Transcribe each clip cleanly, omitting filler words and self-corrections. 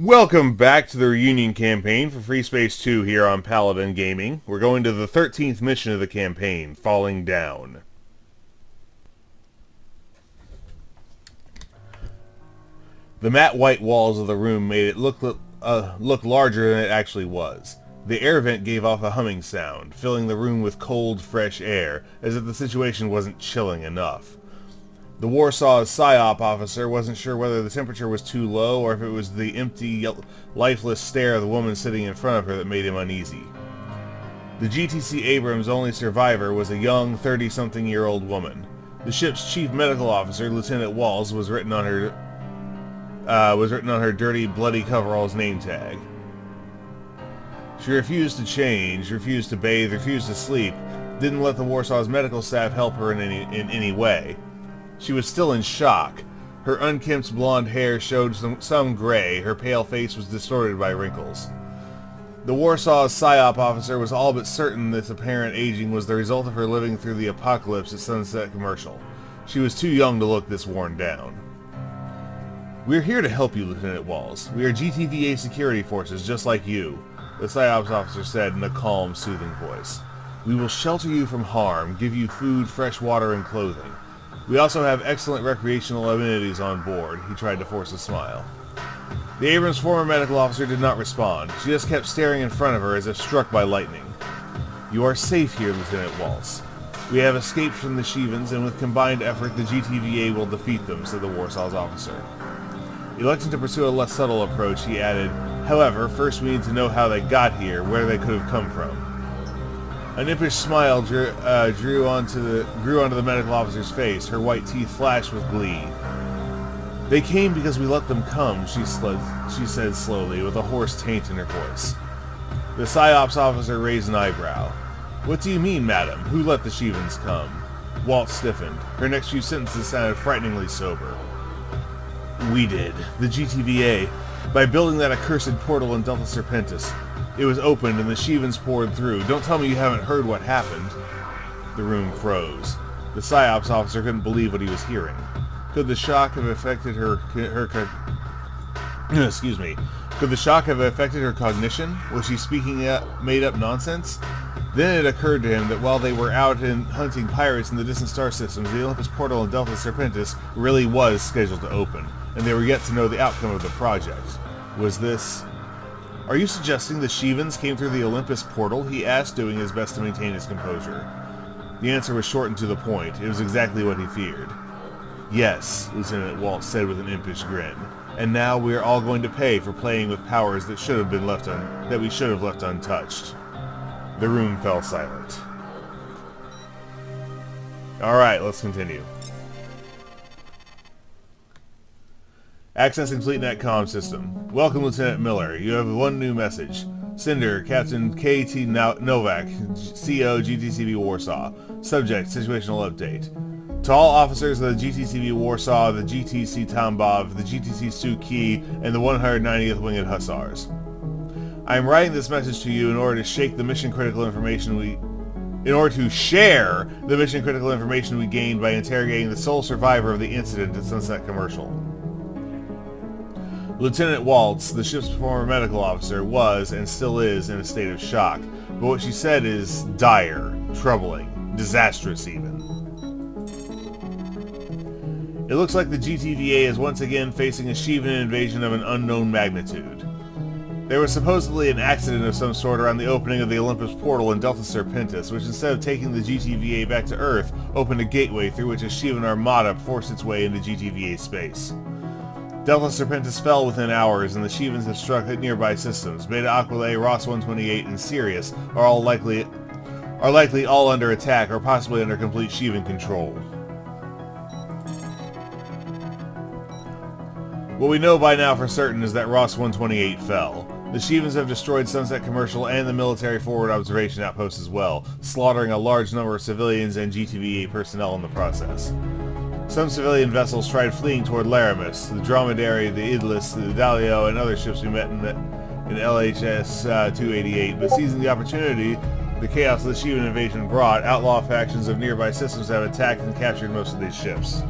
Welcome back to the reunion campaign for Freespace 2 here on Paladin Gaming. We're going to the 13th mission of the campaign, Falling Down. The matte white walls of the room made it look larger than it actually was. The air vent gave off a humming sound, filling the room with cold, fresh air, as if the situation wasn't chilling enough. The Warsaw's PSYOP officer wasn't sure whether the temperature was too low or if it was the empty, lifeless stare of the woman sitting in front of her that made him uneasy. The GTC Abrams' only survivor was a young, 30-something-year-old woman. The ship's chief medical officer, Lieutenant Walls, was written on her dirty, bloody coverall's name tag. She refused to change, refused to bathe, refused to sleep, didn't let the Warsaw's medical staff help her in any way. She was still in shock. Her unkempt blonde hair showed some gray, her pale face was distorted by wrinkles. The Warsaw's PSYOP officer was all but certain this apparent aging was the result of her living through the apocalypse at Sunset Commercial. She was too young to look this worn down. "We're here to help you, Lieutenant Walls. We are GTVA security forces just like you," the PSYOPs officer said in a calm, soothing voice. "We will shelter you from harm, give you food, fresh water, and clothing. We also have excellent recreational amenities on board." He tried to force a smile. The Abrams' former medical officer did not respond. She just kept staring in front of her as if struck by lightning. "You are safe here, Lieutenant Waltz. We have escaped from the Shevans, and with combined effort the GTVA will defeat them," said the Warsaw's officer. Electing to pursue a less subtle approach, he added, "However, first we need to know how they got here, where they could have come from." An impish smile grew onto the medical officer's face. Her white teeth flashed with glee. "They came because we let them come," she said slowly, with a hoarse taint in her voice. The PSYOPs officer raised an eyebrow. "What do you mean, madam? Who let the Shevans come?" Walt stiffened. Her next few sentences sounded frighteningly sober. "We did. The GTVA. By building that accursed portal in Delta Serpentis. It was opened and the Shevans poured through. Don't tell me you haven't heard what happened." The room froze. The PSYOPs officer couldn't believe what he was hearing. Could the shock have affected Could the shock have affected her cognition? Was she speaking made-up nonsense? Then it occurred to him that while they were out hunting pirates in the distant star systems, the Olympus portal in Delta Serpentis really was scheduled to open, and they were yet to know the outcome of the project. Was this... "Are you suggesting the Shevans came through the Olympus portal?" he asked, doing his best to maintain his composure. The answer was short and to the point. It was exactly what he feared. "Yes," Lieutenant Waltz said with an impish grin. "And now we are all going to pay for playing with powers that we should have left untouched." The room fell silent. Alright, let's continue. Accessing FleetNet comm system. "Welcome, Lieutenant Miller. You have one new message. Sender, Captain K.T. Nowak, CO, GTCv Warsaw. Subject, situational update. To all officers of the GTCv Warsaw, the GTC Tambov, the GTC Suki, and the 190th Winged Hussars. I am writing this message to you in order to share the mission-critical information we gained by interrogating the sole survivor of the incident at Sunset Commercial. Lieutenant Waltz, the ship's former medical officer, was, and still is, in a state of shock, but what she said is dire, troubling, disastrous even. It looks like the GTVA is once again facing a Shevan invasion of an unknown magnitude. There was supposedly an accident of some sort around the opening of the Olympus portal in Delta Serpentis, which instead of taking the GTVA back to Earth, opened a gateway through which a Shevan armada forced its way into GTVA space. Delta Serpentis fell within hours, and the Shevans have struck at nearby systems. Beta Aquila, Ross 128, and Sirius are likely all under attack or possibly under complete Shevan control. What we know by now for certain is that Ross 128 fell. The Shevans have destroyed Sunset Commercial and the military forward observation outpost as well, slaughtering a large number of civilians and GTVA personnel in the process. Some civilian vessels tried fleeing toward Laramis, the Dromedary, the Idlis, the Dalio, and other ships we met in LHS 288, but seizing the opportunity the chaos the Shevan invasion brought, outlaw factions of nearby systems have attacked and captured most of these ships.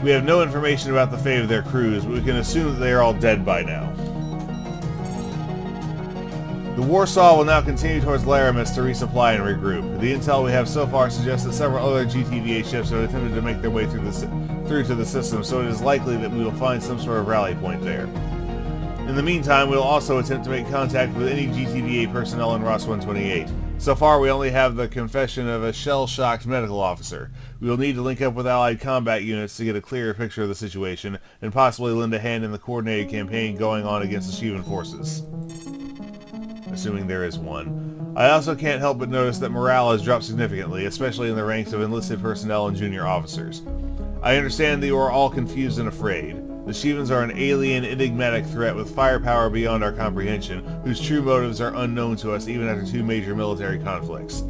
We have no information about the fate of their crews, but we can assume that they are all dead by now. The Warsaw will now continue towards Laramis to resupply and regroup. The intel we have so far suggests that several other GTVA ships have attempted to make their way through to the system, so it is likely that we will find some sort of rally point there. In the meantime, we will also attempt to make contact with any GTVA personnel in ROS 128. So far, we only have the confession of a shell-shocked medical officer. We will need to link up with Allied combat units to get a clearer picture of the situation, and possibly lend a hand in the coordinated campaign going on against the Shivan forces. Assuming there is one. I also can't help but notice that morale has dropped significantly, especially in the ranks of enlisted personnel and junior officers. I understand that you are all confused and afraid. The Shivans are an alien, enigmatic threat with firepower beyond our comprehension, whose true motives are unknown to us even after 2 major military conflicts.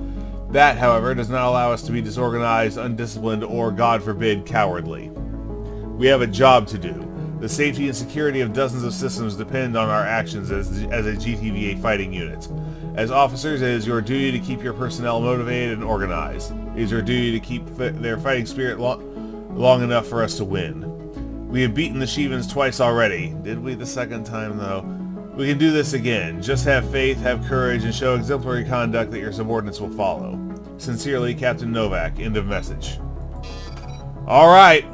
That, however, does not allow us to be disorganized, undisciplined, or, God forbid, cowardly. We have a job to do. The safety and security of dozens of systems depend on our actions as a GTVA fighting unit. As officers, it is your duty to keep your personnel motivated and organized. It is your duty to keep their fighting spirit long enough for us to win. We have beaten the Shivans twice already. Did we the second time, though? We can do this again. Just have faith, have courage, and show exemplary conduct that your subordinates will follow. Sincerely, Captain Nowak. End of message. Alright.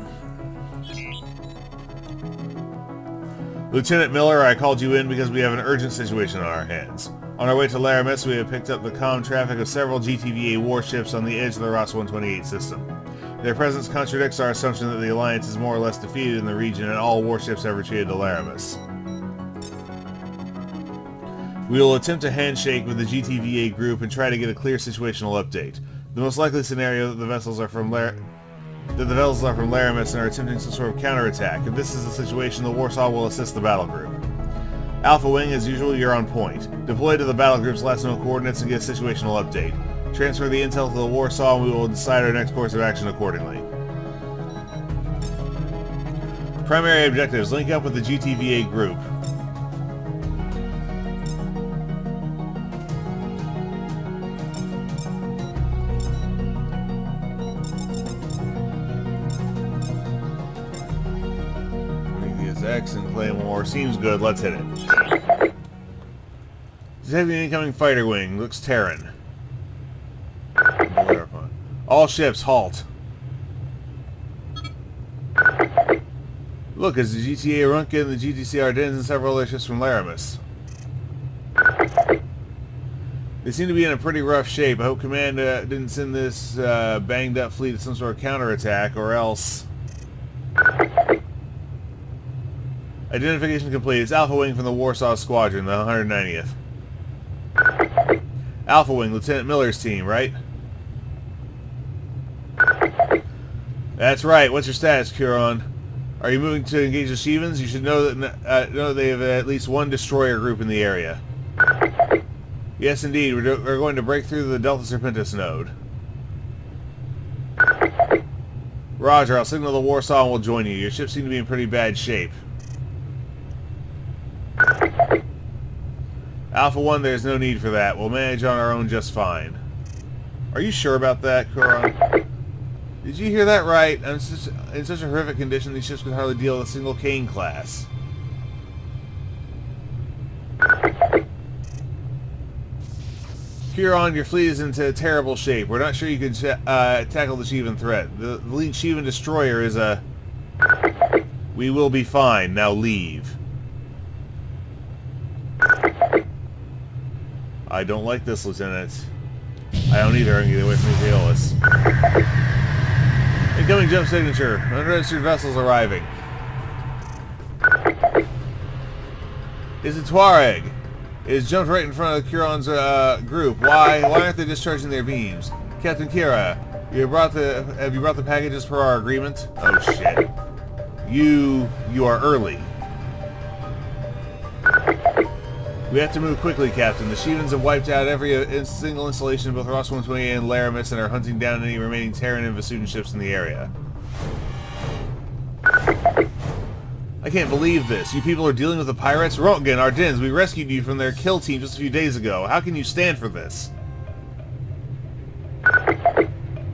Lieutenant Miller, I called you in because we have an urgent situation on our hands. On our way to Laramis, we have picked up the comm traffic of several GTVA warships on the edge of the ROS 128 system. Their presence contradicts our assumption that the Alliance is more or less defeated in the region and all warships have retreated to Laramis. We will attempt a handshake with the GTVA group and try to get a clear situational update. The most likely scenario that the vessels are from Laramis and are attempting some sort of counterattack. If this is the situation, the Warsaw will assist the battle group. Alpha Wing, as usual, you're on point. Deploy to the battle group's last known coordinates and get a situational update. Transfer the intel to the Warsaw and we will decide our next course of action accordingly. Primary objectives: link up with the GTVA group. X and Claymore. Seems good. Let's hit it. Detecting incoming fighter wing. Looks Terran. All ships, halt. Look, it's the GTA Runkin, the GTC Ardennes, and several other ships from Laramis. They seem to be in a pretty rough shape. I hope Command didn't send this banged up fleet as some sort of counterattack, or else... Identification complete. It's Alpha Wing from the Warsaw Squadron, the 190th. Alpha Wing, Lieutenant Miller's team, right? That's right. What's your status, Curon? Are you moving to engage the Shivans? You should know that they have at least one destroyer group in the area. Yes, indeed. We're going to break through the Delta Serpentis node. Roger. I'll signal the Warsaw and we'll join you. Your ships seem to be in pretty bad shape. Alpha 1, there's no need for that. We'll manage on our own just fine. Are you sure about that, Curon? Did you hear that right? In such a horrific condition, these ships could hardly deal with a single Kane class. Curon, your fleet is into terrible shape. We're not sure you can tackle the Shivan threat. The lead Shivan destroyer is a... We will be fine. Now leave. I don't like this, Lieutenant. I don't either. I can get away from these Aeolus. Incoming jump signature. Unregistered vessels arriving. It's a Tuareg. It has jumped right in front of the Curon's group. Why aren't they discharging their beams? Captain Kira, have you brought the packages per our agreement? Oh shit. You are early. We have to move quickly, Captain. The Shivans have wiped out every single installation of both ROS 128 and Laramis and are hunting down any remaining Terran and Vasudan ships in the area. I can't believe this. You people are dealing with the pirates? Röntgen, Ardennes, we rescued you from their kill team just a few days ago. How can you stand for this?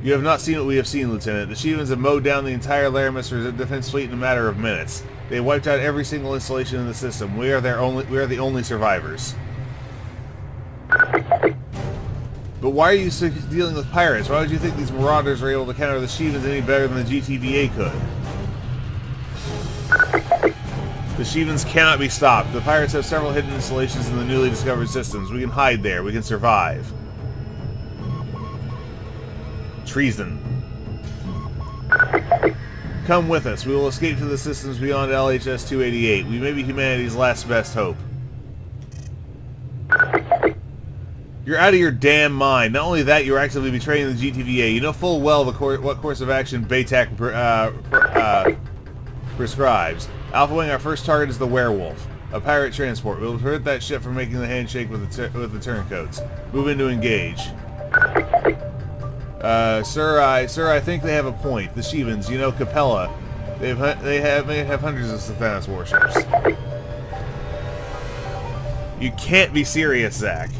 You have not seen what we have seen, Lieutenant. The Shevans have mowed down the entire Laramis defense fleet in a matter of minutes. They wiped out every single installation in the system. We are the only survivors. But why are you dealing with pirates? Why would you think these marauders are able to counter the Shevans any better than the GTVA could? The Shevans cannot be stopped. The pirates have several hidden installations in the newly discovered systems. We can hide there. We can survive. Treason. Come with us. We will escape to the systems beyond LHS-288. We may be humanity's last best hope. You're out of your damn mind. Not only that, you're actively betraying the GTVA. You know full well what course of action Baytac prescribes. Alpha Wing, our first target is the Werewolf, a pirate transport. We will prevent that ship from making the handshake with the turncoats. Move in to engage. Sir, I think they have a point. The Shevans, you know, Capella, they have hundreds of Stephanos warships. You can't be serious, Zach.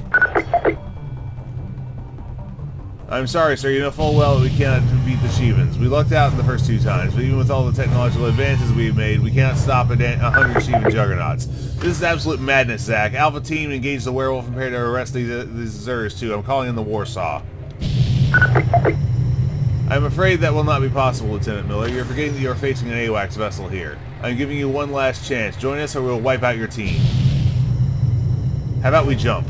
I'm sorry, sir. You know full well that we cannot beat the Shevans. We lucked out in the first 2 times, but even with all the technological advances we've made, we cannot stop 100 Shevan juggernauts. This is absolute madness, Zach. Alpha Team, engage the Werewolf and prepare to arrest the deserters, too. I'm calling in the Warsaw. I'm afraid that will not be possible, Lieutenant Miller. You're forgetting that you are facing an AWACS vessel here. I'm giving you one last chance. Join us or we'll wipe out your team. How about we jump?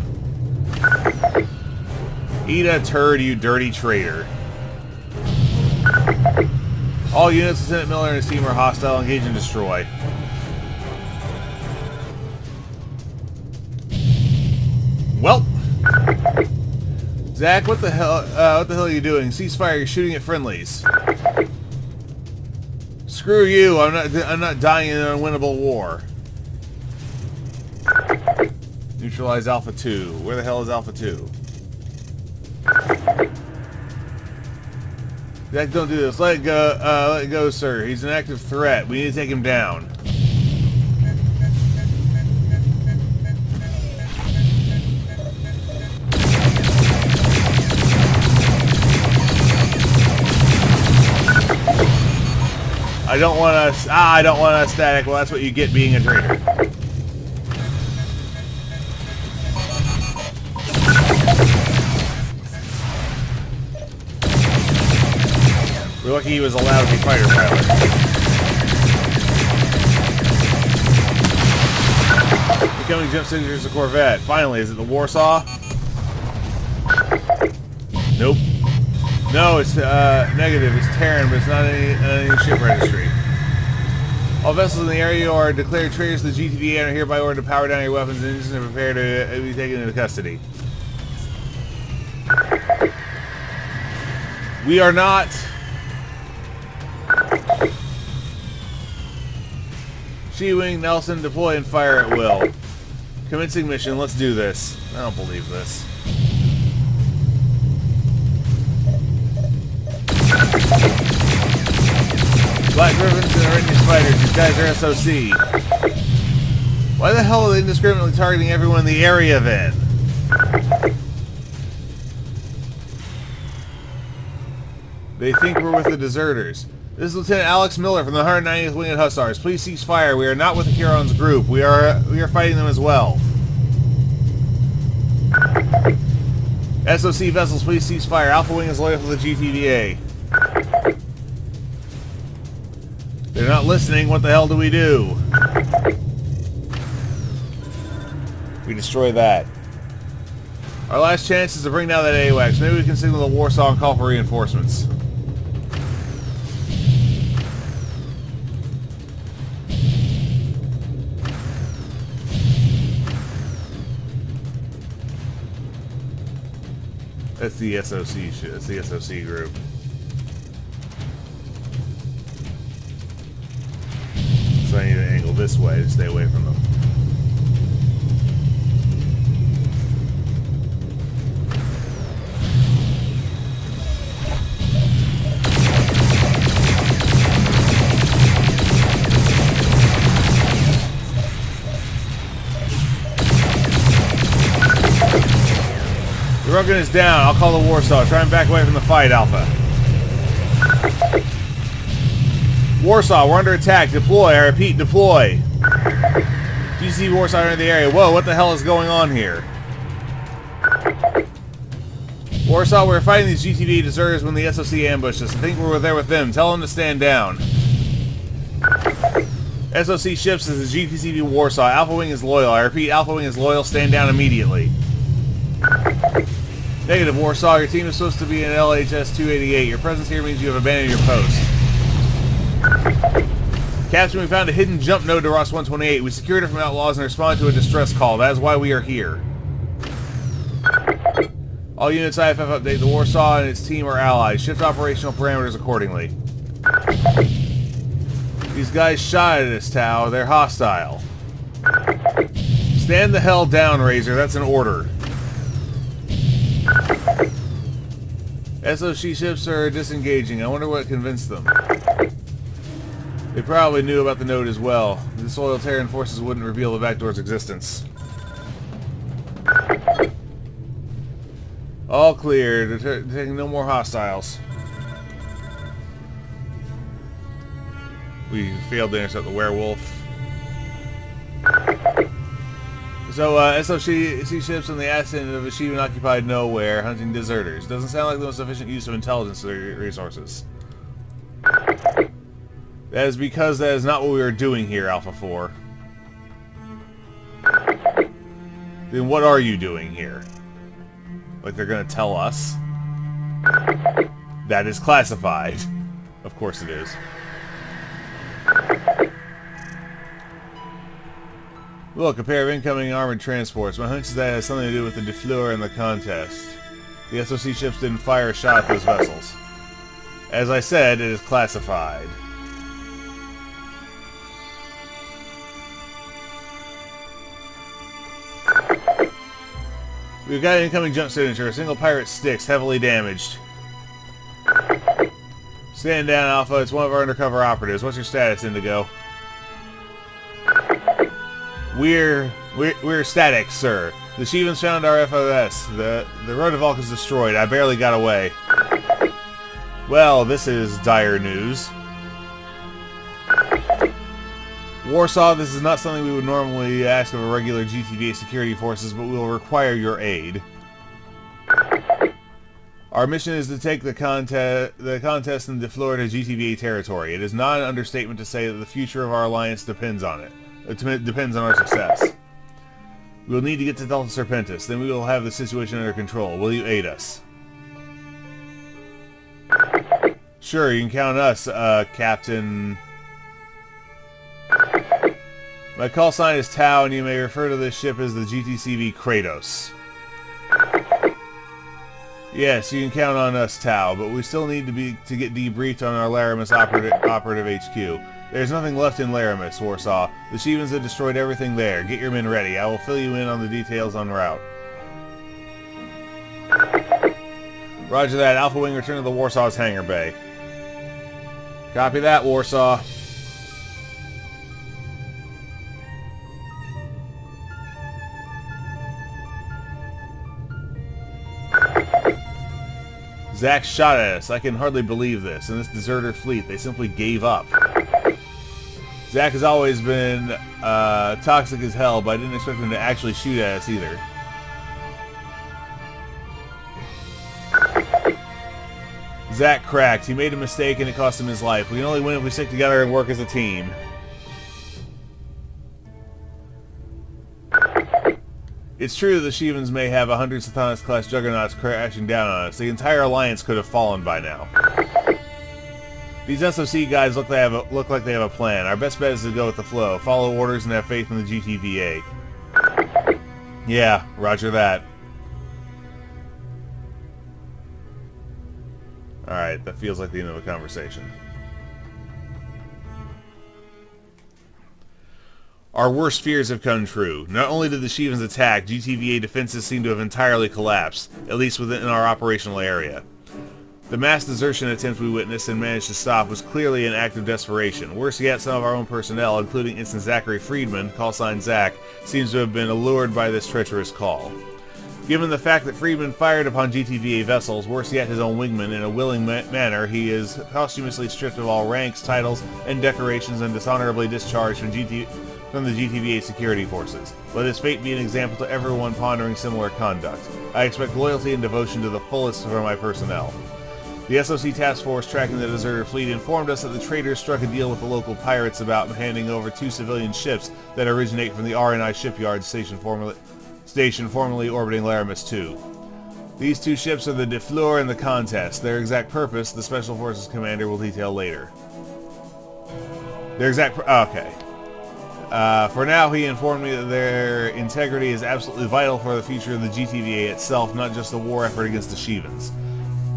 Eat a turd, you dirty traitor. All units, Lieutenant Miller and his team are hostile. Engage and destroy. Well, Zach, what the hell are you doing? Ceasefire, you're shooting at friendlies. Screw you, I'm not dying in an unwinnable war. Neutralize Alpha 2. Where the hell is Alpha 2? Zach, don't do this. Let it go, sir. He's an active threat. We need to take him down. I don't want a static. Well, that's what you get being a traitor. We're lucky he was a lousy fighter pilot. Becoming jump signatures a Corvette. Finally, is it the Warsaw? Nope. No, it's negative. It's Terran, but it's not any ship registry. All vessels in the area are declared traitors to the GTVA and are hereby ordered to power down your weapons and prepare to be taken into custody. We are not. She-Wing, Nelson, deploy and fire at will. Commencing mission, let's do this. I don't believe this. Black Griffins and Orange Spiders, these guys are SOC. Why the hell are they indiscriminately targeting everyone in the area then? They think we're with the deserters. This is Lieutenant Alex Miller from the 190th Winged Hussars. Please cease fire. We are not with the Huron's group. We are fighting them as well. SOC vessels, please cease fire. Alpha Wing is loyal to the GTVA. They're not listening. What the hell do we do? We destroy that. Our last chance is to bring down that AWACS. Maybe we can signal the Warsaw and call for reinforcements. That's the SOC shit. That's the SOC group. So I need to angle this way to stay away from them. The Ruggin is down. I'll call the Warsaw. Try and back away from the fight, Alpha. Warsaw, we're under attack. Deploy. I repeat, deploy. GTCv Warsaw are in the area. Whoa, what the hell is going on here? Warsaw, we're fighting these GTVA deserters when the SOC ambushed us. I think we're there with them. Tell them to stand down. SOC ships is the GTCv Warsaw. Alpha Wing is loyal. I repeat, Alpha Wing is loyal. Stand down immediately. Negative, Warsaw. Your team is supposed to be in LHS 288. Your presence here means you have abandoned your post. Captain, we found a hidden jump node to Ross 128. We secured it from outlaws and responded to a distress call. That is why we are here. All units IFF update. The Warsaw and its team are allies. Shift operational parameters accordingly. These guys shot at us, Tau. They're hostile. Stand the hell down, Razor. That's an order. SOC ships are disengaging. I wonder what convinced them. They probably knew about the node as well. The disloyal Terran forces wouldn't reveal the backdoor's existence. All clear. Detecting no more hostiles. We failed to intercept the werewolf. So, SOC ships on the ascent of Achievement occupied nowhere, hunting deserters. Doesn't sound like the most efficient use of intelligence resources. That is because that is not what we are doing here, Alpha 4. Then what are you doing here? Like they're gonna tell us? That is classified. Of course it is. Look, a pair of incoming armored transports. My hunch is that has something to do with the defleur and the contest. The SOC ships didn't fire a shot at those vessels. As I said, it is classified. We've got an incoming jump signature. A single pirate Styx, heavily damaged. Stand down, Alpha. It's one of our undercover operatives. What's your status, Indigo? We're static, sir. The Shivans found our FOS. The Rotovalk is destroyed. I barely got away. Well, this is dire news. Warsaw, this is not something we would normally ask of a regular GTVA security forces, but we will require your aid. Our mission is to take the contest and defleur to GTVA territory. It is not an understatement to say that the future of our alliance depends on it. It depends on our success. We will need to get to Delta Serpentis, then we will have the situation under control. Will you aid us? Sure, you can count us, Captain... My call sign is Tau, and you may refer to this ship as the GTCv Kratos. Yes, you can count on us, Tau, but we still need to get debriefed on our Laramis operative HQ. There's nothing left in Laramis, Warsaw. The Shivans have destroyed everything there. Get your men ready. I will fill you in on the details en route. Roger that. Alpha Wing, return to the Warsaw's hangar bay. Copy that, Warsaw. Zack shot at us. I can hardly believe this. In this deserter fleet, they simply gave up. Zack has always been toxic as hell, but I didn't expect him to actually shoot at us either. Zack cracked. He made a mistake and it cost him his life. We can only win if we stick together and work as a team. It's true that the Shivans may have 100 Satanas-class juggernauts crashing down on us. The entire alliance could have fallen by now. These SOC guys look like they have a plan. Our best bet is to go with the flow. Follow orders and have faith in the GTVA. Yeah, roger that. Alright, that feels like the end of a conversation. Our worst fears have come true. Not only did the Shivans attack, GTVA defenses seem to have entirely collapsed, at least within our operational area. The mass desertion attempt we witnessed and managed to stop was clearly an act of desperation. Worse yet, some of our own personnel, including Ensign Zachary Friedman, callsign Zach, seems to have been allured by this treacherous call. Given the fact that Friedman fired upon GTVA vessels, worse yet his own wingmen, in a willing manner, he is posthumously stripped of all ranks, titles, and decorations and dishonorably discharged from the GTVA security forces. Let his fate be an example to everyone pondering similar conduct. I expect loyalty and devotion to the fullest from my personnel. The SOC task force tracking the deserter fleet informed us that the traitors struck a deal with the local pirates about handing over 2 civilian ships that originate from the RNI shipyard station formerly orbiting Laramis 2. These 2 ships are the De Fleur and the Contest. Their exact purpose, the Special Forces commander will detail later. Okay. For now, he informed me that their integrity is absolutely vital for the future of the GTVA itself, not just the war effort against the Shivans.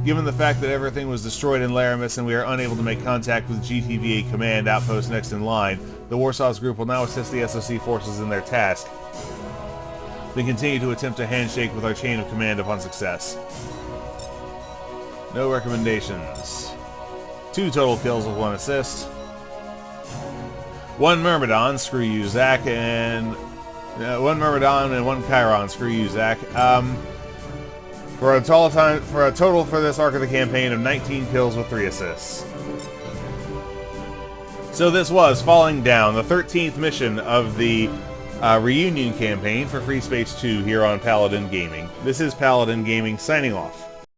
Given the fact that everything was destroyed in Laramis and we are unable to make contact with GTVA command outpost next in line, the Warsaw's group will now assist the SOC forces in their task, then continue to attempt a handshake with our chain of command upon success. No recommendations. 2 total kills with 1 assist. 1 Myrmidon, screw you, Zach, and 1 Myrmidon and 1 Chiron, screw you, Zach. For a total for this arc of the campaign of 19 kills with 3 assists. So this was Falling Down, the 13th mission of the reunion campaign for Freespace 2 here on Paladin Gaming. This is Paladin Gaming signing off.